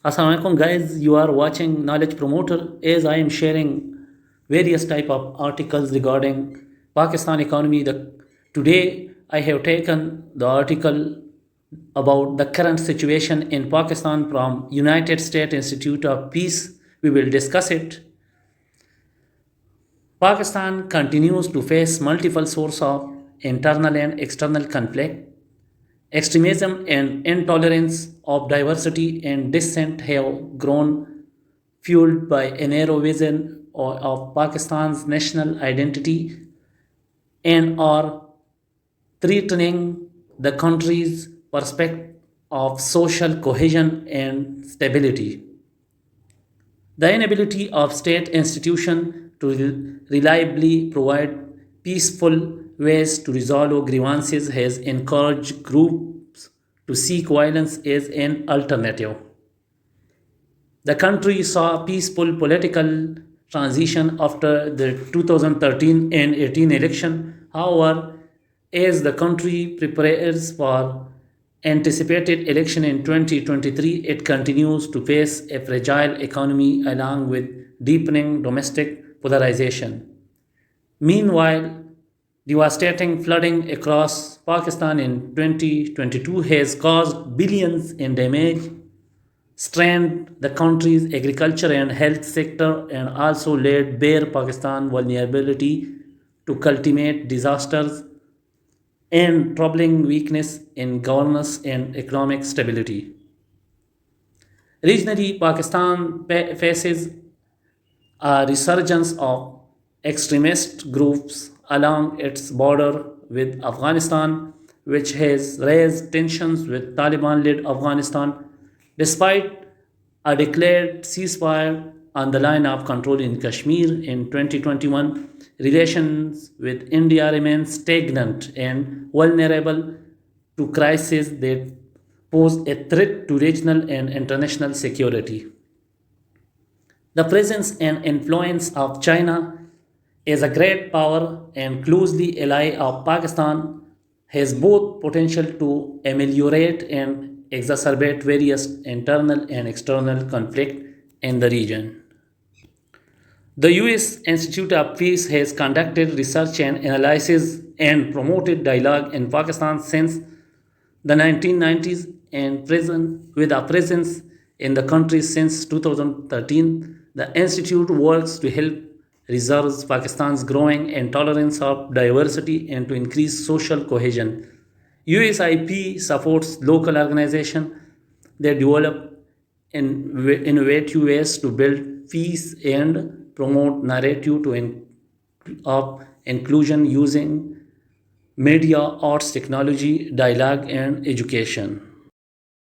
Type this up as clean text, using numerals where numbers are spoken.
Assalamualaikum guys, you are watching Knowledge Promoter as I am sharing various type of articles regarding Pakistan economy. Today I have taken the article about the current situation in Pakistan from United States Institute of Peace. We will discuss it. Pakistan continues to face multiple sources of internal and external conflict. Extremism and intolerance of diversity and dissent have grown, fueled by a narrow vision of Pakistan's national identity and are threatening the country's prospect of social cohesion and stability. The inability of state institutions to reliably provide peaceful ways to resolve grievances has encouraged groups to seek violence as an alternative. The country saw peaceful political transition after the 2013 and 18 election. However, as the country prepares for anticipated election in 2023, it continues to face a fragile economy along with deepening domestic polarization. Meanwhile, devastating flooding across Pakistan in 2022 has caused billions in damage, strained the country's agriculture and health sector, and also laid bare Pakistan's vulnerability to cultivate disasters and troubling weakness in governance and economic stability. Regionally, Pakistan faces a resurgence of extremist groups along its border with Afghanistan, which has raised tensions with Taliban led Afghanistan. Despite a declared ceasefire on the line of control in Kashmir in 2021, relations with India remain stagnant and vulnerable to crises that pose a threat to regional and international security. The presence and influence of China as a great power and closely ally of Pakistan has both potential to ameliorate and exacerbate various internal and external conflict in the region. The US Institute of Peace has conducted research and analysis and promoted dialogue in Pakistan since the 1990s and present with a presence in the country since 2013. The institute works to help resolve Pakistan's growing intolerance of diversity and to increase social cohesion. USIP supports local organizations that develop innovative ways to build peace and promote narrative of inclusion using media, arts, technology, dialogue, and education.